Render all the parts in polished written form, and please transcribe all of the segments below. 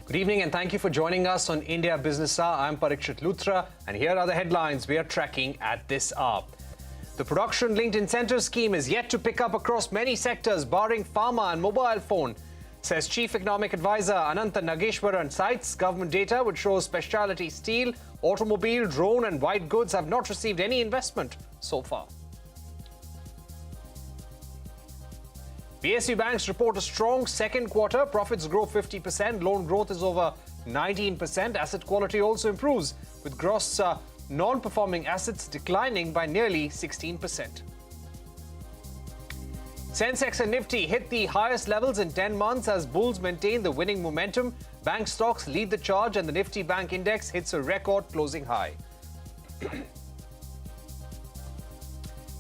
Good evening and thank you for joining us on India Business Hour. I'm Parikshit Luthra and here are the headlines we are tracking at this hour. The production-linked incentive scheme is yet to pick up across many sectors, barring pharma and mobile phone, says Chief Economic Advisor Ananta Nageshwaran. Cites government data which shows specialty steel, automobile, drone and white goods have not received any investment so far. PSU banks report a strong second quarter. Profits grow 50%. Loan growth is over 19%. Asset quality also improves, with gross non-performing assets declining by nearly 16%. Sensex and Nifty hit the highest levels in 10 months as bulls maintain the winning momentum. Bank stocks lead the charge and the Nifty Bank Index hits a record closing high.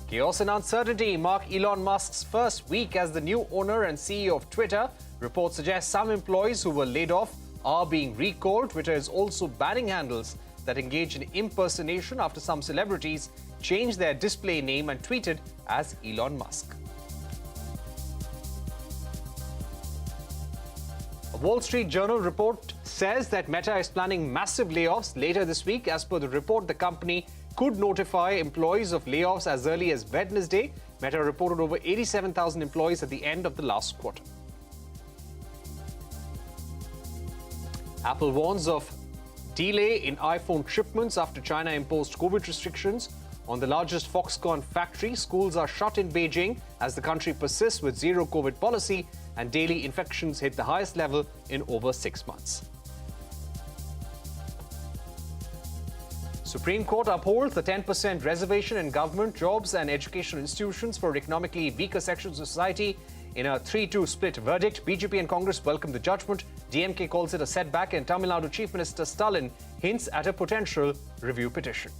Chaos and uncertainty mark Elon Musk's first week as the new owner and CEO of Twitter. Reports suggest some employees who were laid off are being recalled. Twitter is also banning handles that engage in impersonation after some celebrities changed their display name and tweeted as Elon Musk. A Wall Street Journal report says that Meta is planning massive layoffs later this week. As per the report, the company could notify employees of layoffs as early as Wednesday. Meta reported over 87,000 employees at the end of the last quarter. Apple warns of delay in iPhone shipments after China imposed COVID restrictions on the largest Foxconn factory. Schools are shut in Beijing as the country persists with zero COVID policy and daily infections hit the highest level in over 6 months. Supreme Court upholds the 10% reservation in government, jobs and educational institutions for economically weaker sections of society in a 3-2 split verdict. BJP and Congress welcome the judgment. DMK calls it a setback and Tamil Nadu Chief Minister Stalin hints at a potential review petition.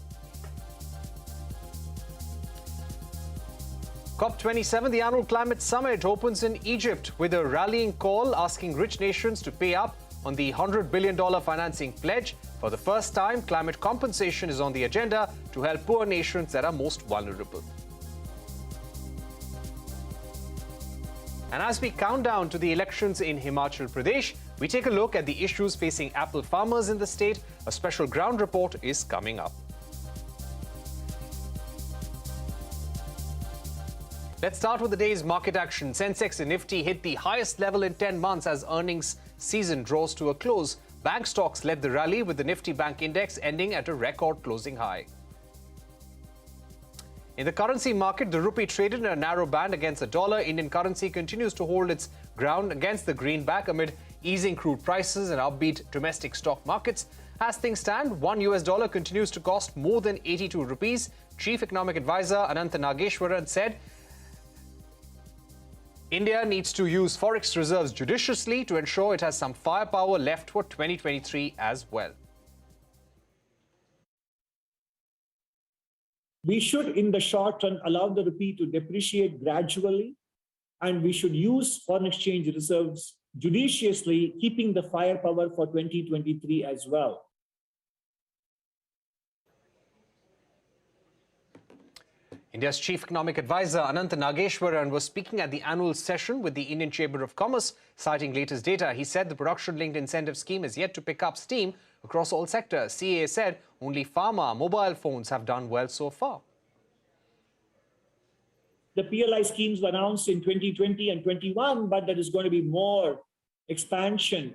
COP27, the annual climate summit, opens in Egypt with a rallying call asking rich nations to pay up on the $100 billion financing pledge. For the first time, climate compensation is on the agenda to help poor nations that are most vulnerable. And as we count down to the elections in Himachal Pradesh, we take a look at the issues facing apple farmers in the state. A special ground report is coming up. Let's start with the day's market action. Sensex and Nifty hit the highest level in 10 months as earnings season draws to a close. Bank stocks led the rally with the Nifty Bank Index ending at a record closing high. In the currency market, the rupee traded in a narrow band against the dollar. Indian currency continues to hold its ground against the greenback amid easing crude prices and upbeat domestic stock markets. As things stand, $1 continues to cost more than 82 rupees. Chief Economic Advisor Ananta Nageshwaran said India needs to use forex reserves judiciously to ensure it has some firepower left for 2023 as well. We should, in the short run, allow the rupee to depreciate gradually, and we should use foreign exchange reserves judiciously, keeping the firepower for 2023 as well. India's Chief Economic Advisor Ananta Nageshwaran was speaking at the annual session with the Indian Chamber of Commerce. Citing latest data, he said the production-linked incentive scheme is yet to pick up steam across all sectors. CAA said only pharma, mobile phones have done well so far. The PLI schemes were announced in 2020 and 21, but there is going to be more expansion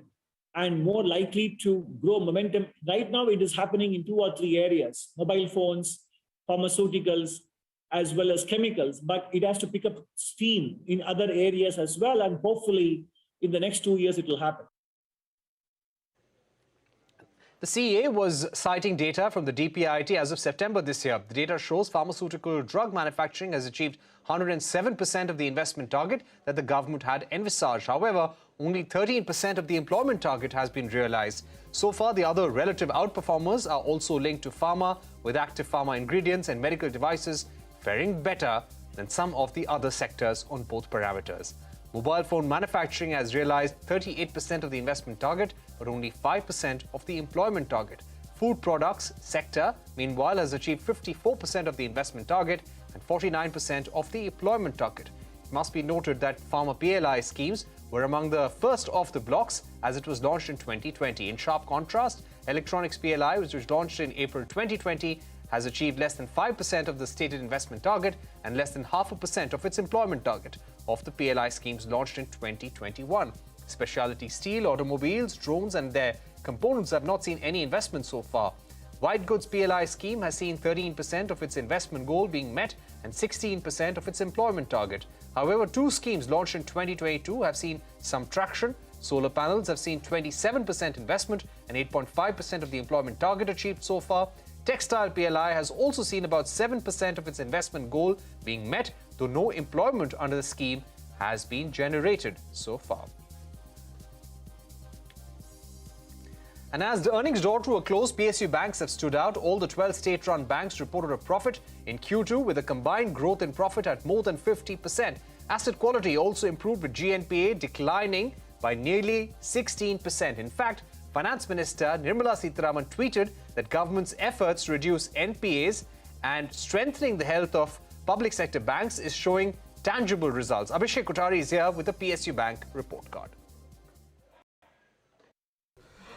and more likely to grow momentum. Right now, it is happening in 2 or 3 areas: mobile phones, pharmaceuticals, as well as chemicals, but it has to pick up steam in other areas as well, and hopefully in the next 2 years it will happen. The CEA was citing data from the DPIIT as of September this year. The data shows pharmaceutical drug manufacturing has achieved 107% of the investment target that the government had envisaged. However, only 13% of the employment target has been realized. So far, the other relative outperformers are also linked to pharma, with active pharma ingredients and medical devices faring better than some of the other sectors on both parameters. Mobile phone manufacturing has realized 38% of the investment target, but only 5% of the employment target. Food products sector, meanwhile, has achieved 54% of the investment target and 49% of the employment target. It must be noted that pharma PLI schemes were among the first off the blocks as it was launched in 2020. In sharp contrast, Electronics PLI, which was launched in April 2020, has achieved less than 5% of the stated investment target and less than 0.5% of its employment target of the PLI schemes launched in 2021. Specialty steel, automobiles, drones and their components have not seen any investment so far. White goods PLI scheme has seen 13% of its investment goal being met and 16% of its employment target. However, two schemes launched in 2022 have seen some traction. Solar panels have seen 27% investment and 8.5% of the employment target achieved so far. Textile PLI has also seen about 7% of its investment goal being met, though no employment under the scheme has been generated so far. And as the earnings draw to a close, PSU banks have stood out. All the 12 state-run banks reported a profit in Q2 with a combined growth in profit at more than 50%. Asset quality also improved with GNPA declining by nearly 16%. In fact, Finance Minister Nirmala Sitharaman tweeted that government's efforts to reduce NPAs and strengthening the health of public sector banks is showing tangible results. Abhishek Kothari is here with the PSU Bank report card.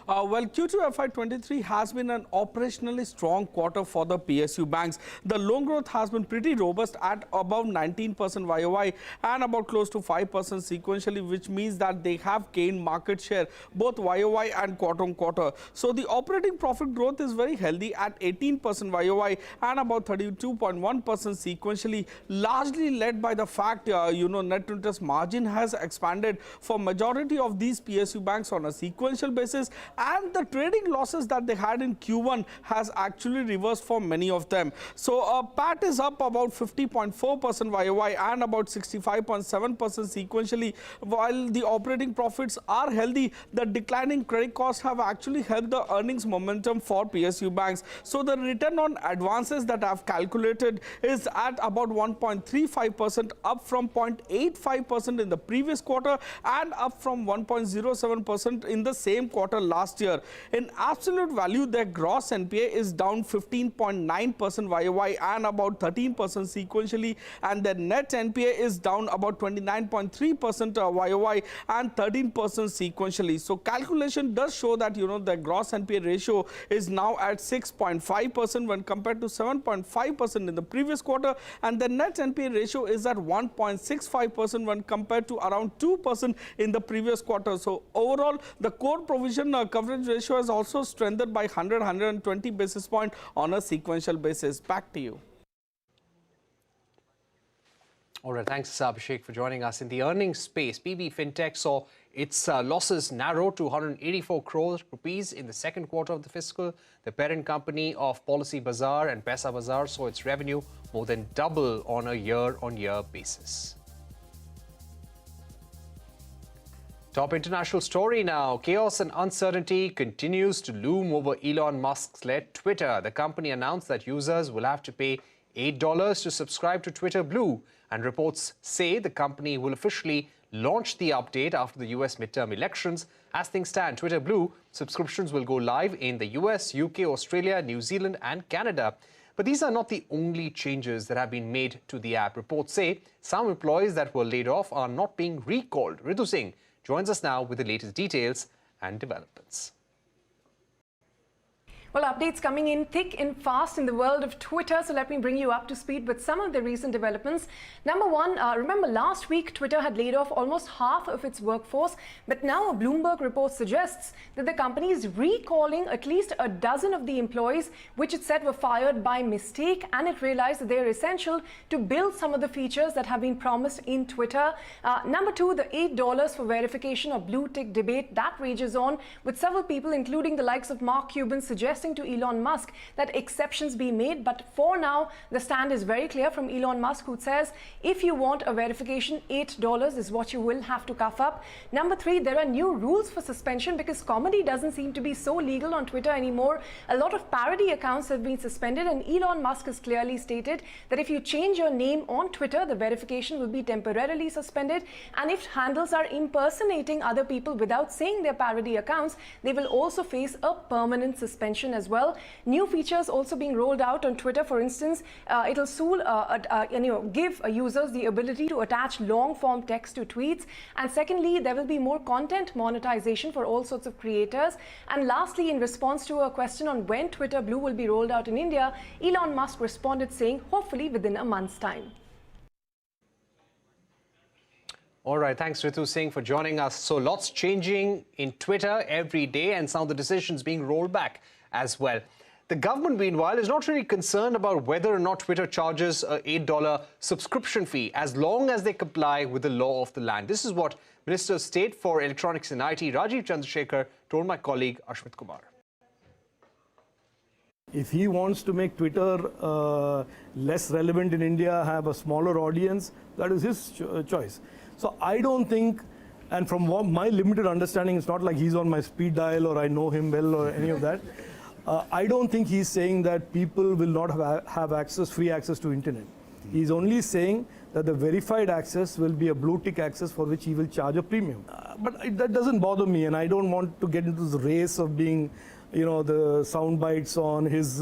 Well, Q2 FY23 has been an operationally strong quarter for the PSU banks. The loan growth has been pretty robust at above 19% YOY and about close to 5% sequentially, which means that they have gained market share both YOY and quarter on quarter. So the operating profit growth is very healthy at 18% YOY and about 32.1% sequentially, largely led by the fact, net interest margin has expanded for majority of these PSU banks on a sequential basis, and the trading losses that they had in Q1 has actually reversed for many of them. So PAT is up about 50.4% YOY and about 65.7% sequentially. While the operating profits are healthy, the declining credit costs have actually helped the earnings momentum for PSU banks. So the return on advances that I've calculated is at about 1.35%, up from 0.85% in the previous quarter and up from 1.07% in the same quarter last year. In absolute value, their gross NPA is down 15.9% YOY and about 13% sequentially, and their net NPA is down about 29.3% YOY and 13% sequentially. So calculation does show that their gross NPA ratio is now at 6.5% when compared to 7.5% in the previous quarter, and the net NPA ratio is at 1.65% when compared to around 2% in the previous quarter. So overall, the core provision coverage ratio has also strengthened by 120 basis points on a sequential basis. Back to you. All right, thanks Abhishek for joining us. In the earnings space, PB Fintech saw its losses narrow to 184 crore rupees in the second quarter of the fiscal. The parent company of Policy Bazaar and Pesa Bazaar saw its revenue more than double on a year-on-year basis. Top international story now. Chaos and uncertainty continues to loom over Elon Musk's led Twitter. The company announced that users will have to pay $8 to subscribe to Twitter Blue, and reports say the company will officially launch the update after the US midterm elections. As things stand, Twitter Blue subscriptions will go live in the US, UK, Australia, New Zealand and Canada. But these are not the only changes that have been made to the app. Reports say some employees that were laid off are not being recalled. Ritu Singh joins us now with the latest details and developments. Well, updates coming in thick and fast in the world of Twitter, so let me bring you up to speed with some of the recent developments. Number one, remember last week Twitter had laid off almost half of its workforce, but now a Bloomberg report suggests that the company is recalling at least a dozen of the employees which it said were fired by mistake, and it realized that they are essential to build some of the features that have been promised in Twitter. Number two, the $8 for verification of blue tick debate that rages on, with several people including the likes of Mark Cuban suggesting to Elon Musk that exceptions be made. But for now, the stand is very clear from Elon Musk, who says if you want a verification, $8 is what you will have to cough up. Number three, there are new rules for suspension because comedy doesn't seem to be so legal on Twitter anymore. A lot of parody accounts have been suspended, and Elon Musk has clearly stated that if you change your name on Twitter, the verification will be temporarily suspended, and if handles are impersonating other people without saying their parody accounts, they will also face a permanent suspension mention as well. New features also being rolled out on Twitter. For instance, it'll soon give users the ability to attach long-form text to tweets. And secondly, there will be more content monetization for all sorts of creators. And lastly, in response to a question on when Twitter Blue will be rolled out in India, Elon Musk responded saying, hopefully within a month's time. All right, thanks Ritu Singh for joining us. So lots changing in Twitter every day and some of the decisions being rolled back as well. The government, meanwhile, is not really concerned about whether or not Twitter charges a $8 subscription fee as long as they comply with the law of the land. This is what Minister of State for Electronics and IT, Rajiv Chandrasekhar, told my colleague Ashmit Kumar. If he wants to make Twitter less relevant in India, have a smaller audience, that is his choice. So I don't think, and from my limited understanding, it's not like he's on my speed dial or I know him well or any of that. I don't think he's saying that people will not have access, free access to internet. He's only saying that the verified access will be a blue tick access for which he will charge a premium. But that doesn't bother me, and I don't want to get into the race of being, you know, the sound bites on his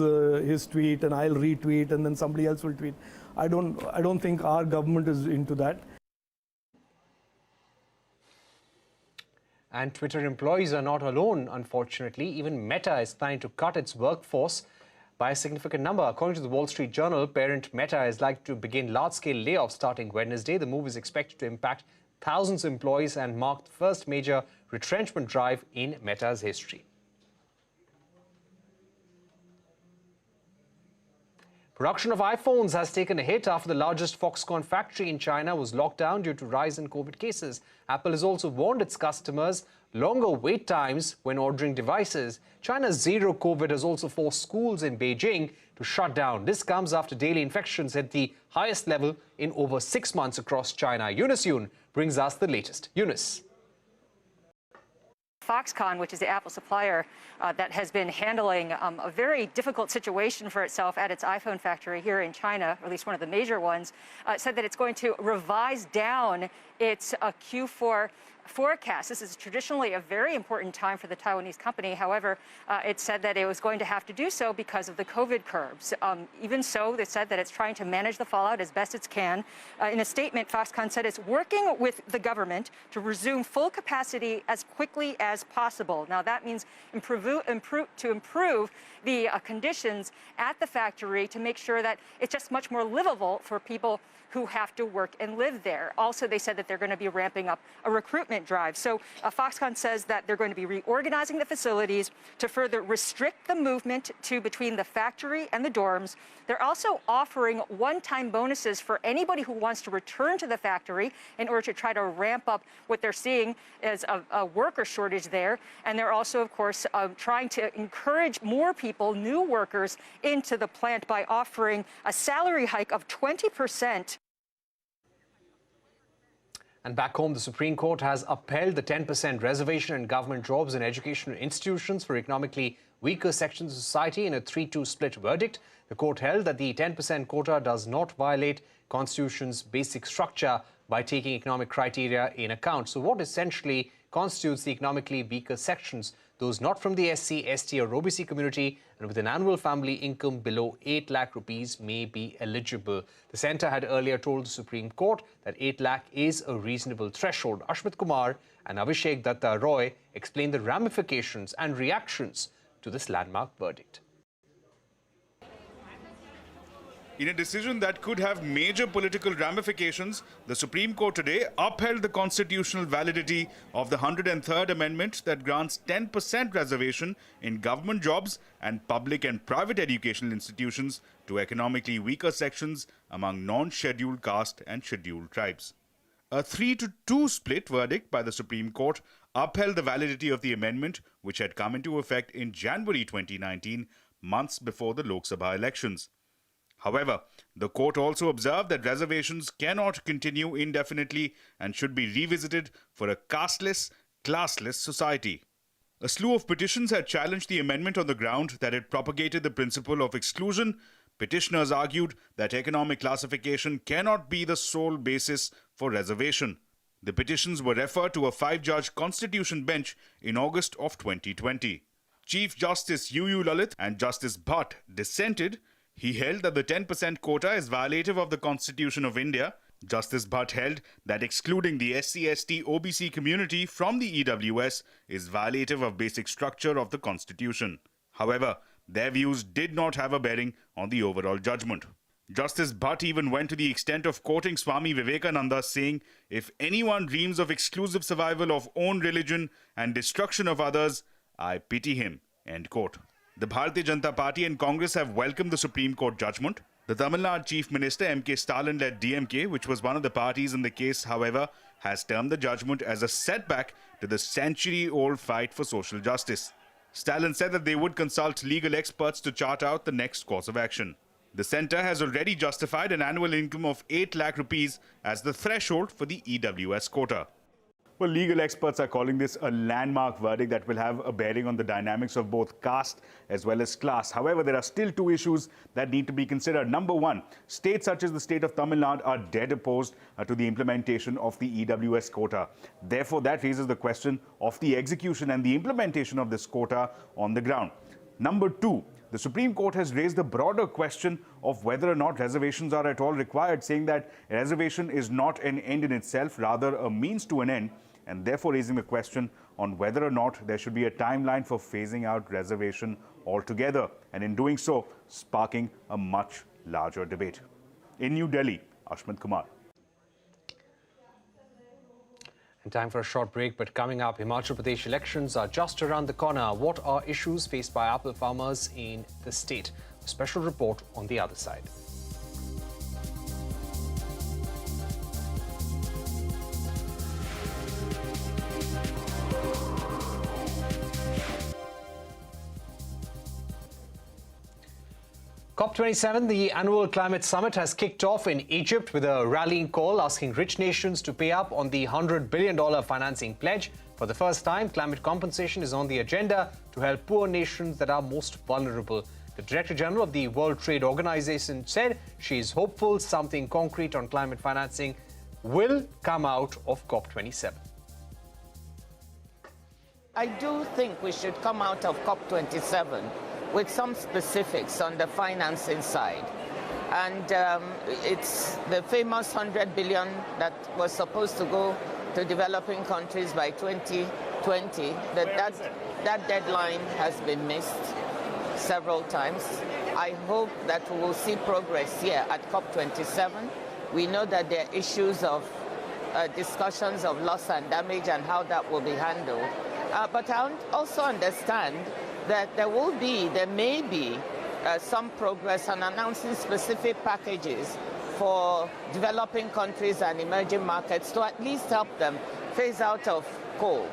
tweet and I'll retweet and then somebody else will tweet. I don't think our government is into that. And Twitter employees are not alone, unfortunately. Even Meta is planning to cut its workforce by a significant number. According to the Wall Street Journal, parent Meta is likely to begin large-scale layoffs starting Wednesday. The move is expected to impact thousands of employees and mark the first major retrenchment drive in Meta's history. Production of iPhones has taken a hit after the largest Foxconn factory in China was locked down due to rise in COVID cases. Apple has also warned its customers longer wait times when ordering devices. China's zero COVID has also forced schools in Beijing to shut down. This comes after daily infections hit the highest level in over 6 months across China. Eunice Yoon brings us the latest. Eunice. Foxconn, which is the Apple supplier that has been handling a very difficult situation for itself at its iPhone factory here in China, or at least one of the major ones, said that it's going to revise down its Q4 forecast. This is traditionally a very important time for the Taiwanese company. However, it said that it was going to have to do so because of the COVID curbs. Even so, they said that it's trying to manage the fallout as best it can. In a statement, Foxconn said it's working with the government to resume full capacity as quickly as possible. Now, that means improve the conditions at the factory to make sure that it's just much more livable for people who have to work and live there. Also, they said that they're going to be ramping up a recruitment drive. So Foxconn says that they're going to be reorganizing the facilities to further restrict the movement between the factory and the dorms. They're also offering one-time bonuses for anybody who wants to return to the factory in order to try to ramp up what they're seeing as a worker shortage there. And they're also, of course, trying to encourage more people, new workers, into the plant by offering a salary hike of 20%. And back home, the Supreme Court has upheld the 10% reservation in government jobs and educational institutions for economically weaker sections of society in a 3-2 split verdict. The court held that the 10% quota does not violate Constitution's basic structure by taking economic criteria in account. So what essentially constitutes the economically weaker sections? Those not from the SC, ST or OBC community and with an annual family income below 8 lakh rupees may be eligible. The centre had earlier told the Supreme Court that 8 lakh is a reasonable threshold. Ashmit Kumar and Abhishek Datta Roy explained the ramifications and reactions to this landmark verdict. In a decision that could have major political ramifications, the Supreme Court today upheld the constitutional validity of the 103rd Amendment that grants 10% reservation in government jobs and public and private educational institutions to economically weaker sections among non-scheduled caste and scheduled tribes. A 3-2 split verdict by the Supreme Court upheld the validity of the amendment, which had come into effect in January 2019, months before the Lok Sabha elections. However, the court also observed that reservations cannot continue indefinitely and should be revisited for a casteless, classless society. A slew of petitions had challenged the amendment on the ground that it propagated the principle of exclusion. Petitioners argued that economic classification cannot be the sole basis for reservation. The petitions were referred to a 5-judge constitution bench in August of 2020. Chief Justice UU Lalit and Justice Bhatt dissented. He held that the 10% quota is violative of the Constitution of India. Justice Bhatt held that excluding the SC/ST OBC community from the EWS is violative of basic structure of the Constitution. However, their views did not have a bearing on the overall judgment. Justice Bhatt even went to the extent of quoting Swami Vivekananda, saying, "If anyone dreams of exclusive survival of own religion and destruction of others, I pity him." End quote. The Bharatiya Janata Party and Congress have welcomed the Supreme Court judgment. The Tamil Nadu Chief Minister M.K. Stalin-led DMK, which was one of the parties in the case, however, has termed the judgment as a setback to the century-old fight for social justice. Stalin said that they would consult legal experts to chart out the next course of action. The centre has already justified an annual income of 8 lakh rupees as the threshold for the EWS quota. Well, legal experts are calling this a landmark verdict that will have a bearing on the dynamics of both caste as well as class. However, there are still two issues that need to be considered. Number one, states such as the state of Tamil Nadu are dead opposed to the implementation of the EWS quota. Therefore, that raises the question of the execution and the implementation of this quota on the ground. Number two, the Supreme Court has raised the broader question of whether or not reservations are at all required, saying that reservation is not an end in itself, rather a means to an end, and therefore raising the question on whether or not there should be a timeline for phasing out reservation altogether, and in doing so, sparking a much larger debate. In New Delhi, Ashmit Kumar. And time for a short break, but coming up, Himachal Pradesh elections are just around the corner. What are issues faced by apple farmers in the state? A special report on the other side. COP27, the annual climate summit, has kicked off in Egypt with a rallying call asking rich nations to pay up on the $100 billion financing pledge. For the first time, climate compensation is on the agenda to help poor nations that are most vulnerable. The Director General of the World Trade Organization said she is hopeful something concrete on climate financing will come out of COP27. I do think we should come out of COP27 with some specifics on the financing side. And it's the famous $100 billion that was supposed to go to developing countries by 2020. That deadline has been missed several times. I hope that we will see progress here at COP27. We know that there are issues of discussions of loss and damage and how that will be handled. But I also understand that there may be some progress on announcing specific packages for developing countries and emerging markets to at least help them phase out of coal.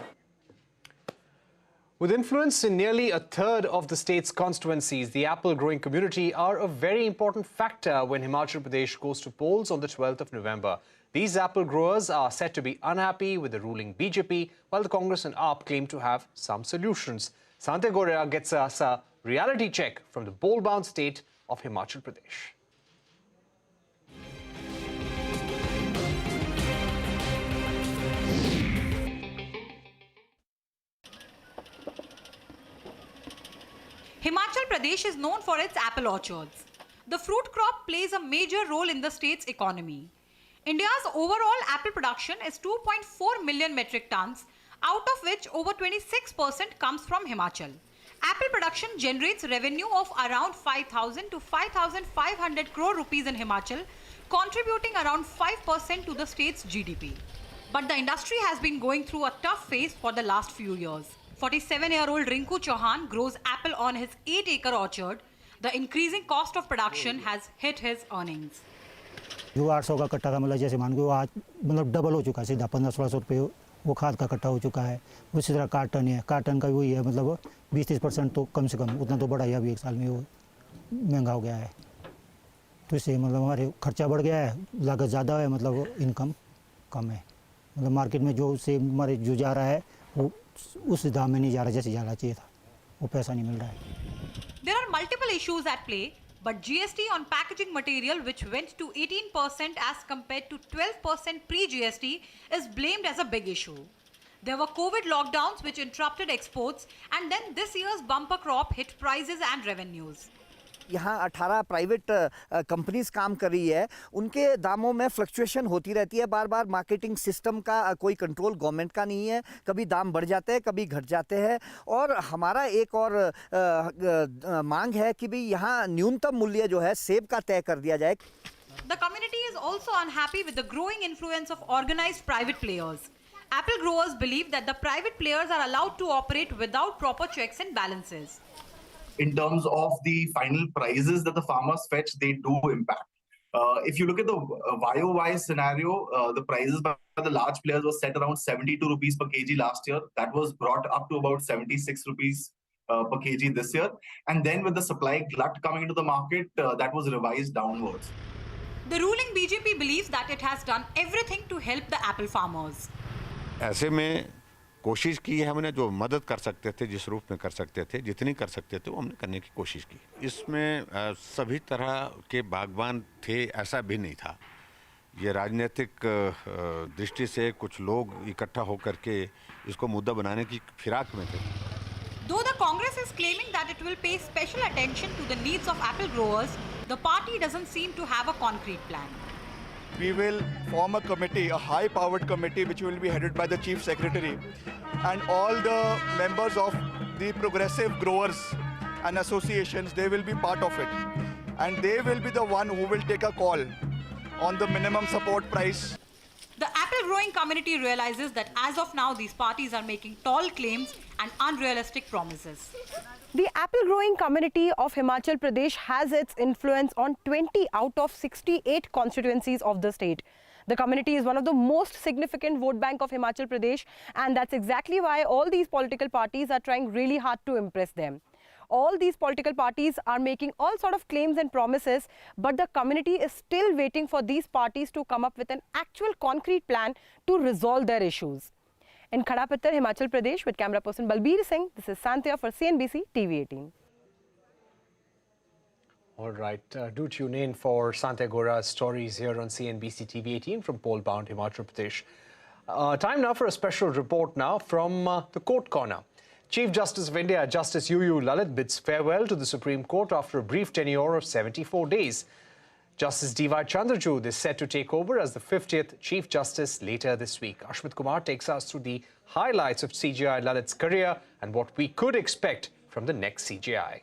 With influence in nearly a third of the state's constituencies, the apple growing community are a very important factor when Himachal Pradesh goes to polls on the 12th of November. These apple growers are said to be unhappy with the ruling BJP, while the Congress and AAP claim to have some solutions. Sante Gorea gets us a reality check from the bowl-bound state of Himachal Pradesh. Himachal Pradesh is known for its apple orchards. The fruit crop plays a major role in the state's economy. India's overall apple production is 2.4 million metric tons, out of which over 26% comes from Himachal. Apple production generates revenue of around 5,000 to 5,500 crore rupees in Himachal, contributing around 5% to the state's GDP. But the industry has been going through a tough phase for the last few years. 47-year-old Rinku Chauhan grows apple on his 8-acre orchard. The increasing cost of production has hit his earnings. जो 800 का कट्टा था, मतलब जैसे मान के वो आज मतलब डबल हो चुका है, सीधा 1500-1600 रुपये वो खाद का कट्टा हो चुका है। उसी तरह कार्टन है, कार्टन का भी वही है, मतलब 20-30% तो कम से कम उतना तो बढ़ा ही अभी एक साल में वो महंगा हो गया है। तो इससे मतलब हमारे खर्चा बढ़ गया है, लागत ज़्यादा है, मतलब इनकम कम है। मतलब मार्केट में जो से हमारे जो जा रहा है वो उस दाम में नहीं जा रहा जैसे जाना चाहिए था, वो पैसा नहीं मिल रहा है। There are multiple issues at play, but GST on packaging material, which went to 18% as compared to 12% pre-GST, is blamed as a big issue. There were COVID lockdowns which interrupted exports, and then this year's bumper crop hit prices and revenues. यहाँ 18 private companies काम कर रही है, उनके दामों में fluctuation होती रहती है बार बार। मार्केटिंग सिस्टम का कोई कंट्रोल गवर्नमेंट का नहीं है, कभी दाम बढ़ जाते हैं कभी घट जाते हैं। और हमारा एक और मांग है कि भी यहाँ न्यूनतम मूल्य जो है सेब का तय कर दिया जाए। The community is also unhappy with the growing influence of organized private players. Apple growers believe that the private players are allowed to operate without proper checks and balances. In terms of the final prices that the farmers fetch, they do impact. If you look at the YOY scenario, the prices by the large players were set around 72 rupees per kg last year. That was brought up to about 76 rupees per kg this year. And then with the supply glut coming into the market, that was revised downwards. The ruling BJP believes that it has done everything to help the apple farmers. ऐसे में कोशिश की है हमने, जो मदद कर सकते थे, जिस रूप में कर सकते थे, जितनी कर सकते थे वो हमने करने की कोशिश की। इसमें सभी तरह के बागबान थे ऐसा भी नहीं था। ये राजनीतिक दृष्टि से कुछ लोग इकट्ठा होकर के इसको मुद्दा बनाने की फिराक में थे। Though the Congress is claiming that it will pay special attention to the needs of apple growers, the party doesn't seem to have a concrete plan. We will form a committee, a high-powered committee, which will be headed by the Chief Secretary. And all the members of the progressive growers and associations, they will be part of it. And they will be the one who will take a call on the minimum support price. The apple growing community realizes that as of now, these parties are making tall claims and unrealistic promises. The apple growing community of Himachal Pradesh has its influence on 20 out of 68 constituencies of the state. The community is one of the most significant vote bank of Himachal Pradesh, and that's exactly why all these political parties are trying really hard to impress them. All these political parties are making all sort of claims and promises, but the community is still waiting for these parties to come up with an actual concrete plan to resolve their issues. In Khadapattar, Himachal Pradesh, with camera person Balbir Singh, this is Santhya for CNBC-TV18. All right, do tune in for Santhya Gora's stories here on CNBC-TV18 from pole-bound Himachal Pradesh. Time now for a special report now from the Court Corner. Chief Justice of India, Justice UU Lalit, bids farewell to the Supreme Court after a brief tenure of 74 days. Justice D.Y. Chandrachud is set to take over as the 50th Chief Justice later this week. Ashmit Kumar takes us through the highlights of CJI Lalit's career and what we could expect from the next CJI.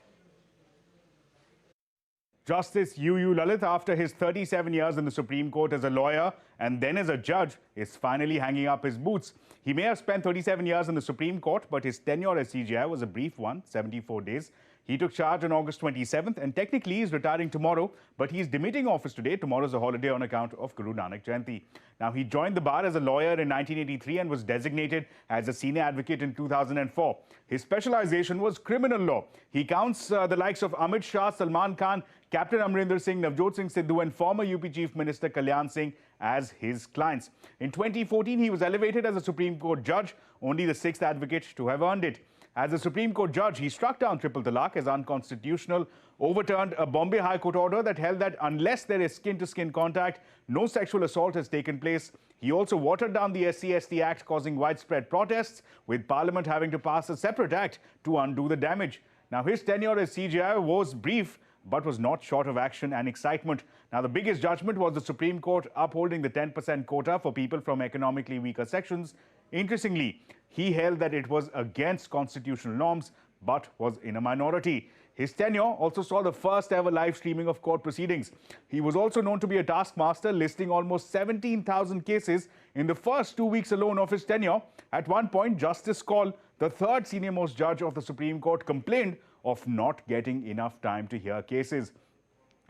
Justice UU Lalit, after his 37 years in the Supreme Court as a lawyer and then as a judge, is finally hanging up his boots. He may have spent 37 years in the Supreme Court, but his tenure as CJI was a brief one, 74 days. He took charge on August 27th and technically is retiring tomorrow, but he's demitting office today. Tomorrow is a holiday on account of Guru Nanak Jayanti. Now, he joined the bar as a lawyer in 1983 and was designated as a senior advocate in 2004. His specialization was criminal law. He counts the likes of Amit Shah, Salman Khan, Captain Amrinder Singh, Navjot Singh Sidhu and former UP Chief Minister Kalyan Singh as his clients. In 2014, he was elevated as a Supreme Court judge, only the sixth advocate to have earned it. As a Supreme Court judge, he struck down triple talaq as unconstitutional, overturned a Bombay High Court order that held that unless there is skin-to-skin contact, no sexual assault has taken place. He also watered down the SC/ST Act, causing widespread protests, with Parliament having to pass a separate act to undo the damage. Now, his tenure as CJI was brief, but was not short of action and excitement. Now, the biggest judgment was the Supreme Court upholding the 10% quota for people from economically weaker sections. Interestingly, he held that it was against constitutional norms, but was in a minority. His tenure also saw the first ever live streaming of court proceedings. He was also known to be a taskmaster, listing almost 17,000 cases in the first 2 weeks alone of his tenure. At one point, Justice Kaul, the third senior-most judge of the Supreme Court, complained of not getting enough time to hear cases.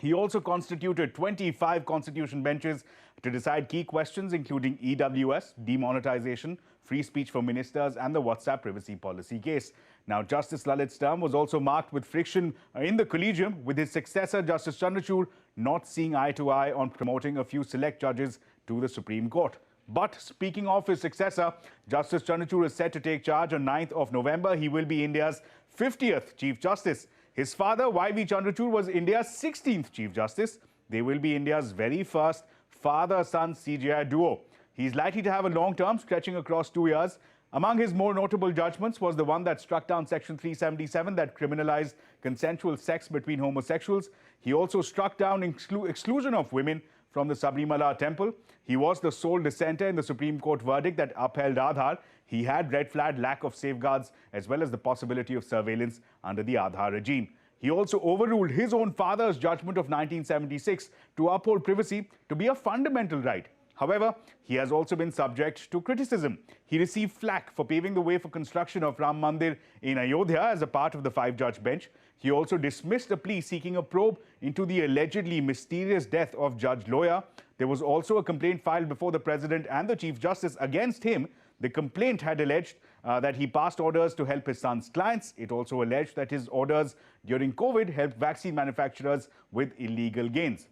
He also constituted 25 constitution benches to decide key questions, including EWS, demonetization, free speech for ministers, and the WhatsApp privacy policy case. Now, Justice Lalit's term was also marked with friction in the collegium, with his successor, Justice Chandrachud, not seeing eye to eye on promoting a few select judges to the Supreme Court. But speaking of his successor, Justice Chandrachud is set to take charge on 9th of November. He will be India's 50th Chief Justice. His father, Y.V. Chandrachud, was India's 16th Chief Justice. They will be India's very first father-son CJI duo. He's likely to have a long term stretching across 2 years. Among his more notable judgments was the one that struck down Section 377 that criminalized consensual sex between homosexuals. He also struck down exclusion of women from the Sabrimala temple. He was the sole dissenter in the Supreme Court verdict that upheld Aadhaar. He had red flagged lack of safeguards as well as the possibility of surveillance under the Aadhaar regime. He also overruled his own father's judgment of 1976 to uphold privacy to be a fundamental right. However, he has also been subject to criticism. He received flack for paving the way for construction of Ram Mandir in Ayodhya as a part of the 5-judge bench. He also dismissed a plea seeking a probe into the allegedly mysterious death of Judge Loya. There was also a complaint filed before the President and the Chief Justice against him. The complaint had alleged that he passed orders to help his son's clients. It also alleged that his orders during COVID helped vaccine manufacturers with illegal gains.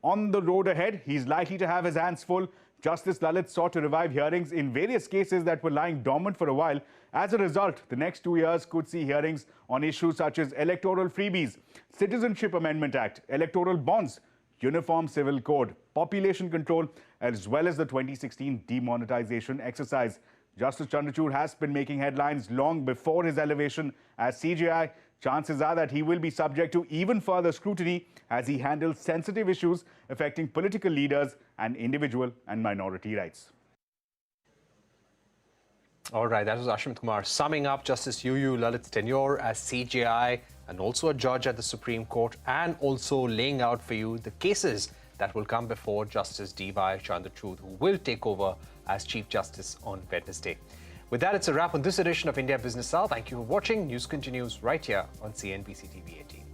On the road ahead, he's likely to have his hands full. Justice Lalit sought to revive hearings in various cases that were lying dormant for a while. As a result, the next 2 years could see hearings on issues such as electoral freebies, Citizenship Amendment Act, electoral bonds, Uniform Civil Code, population control, as well as the 2016 demonetization exercise. Justice Chandrachud has been making headlines long before his elevation as CJI. Chances are that he will be subject to even further scrutiny as he handles sensitive issues affecting political leaders and individual and minority rights. All right, that was Ashwin Kumar summing up Justice UU Lalit's tenure as CJI and also a judge at the Supreme Court, and also laying out for you the cases that will come before Justice D.Y. Chandrachud, who will take over as Chief Justice on Wednesday. With that, it's a wrap on this edition of India Business Hour. Thank you for watching. News continues right here on CNBC-TV18.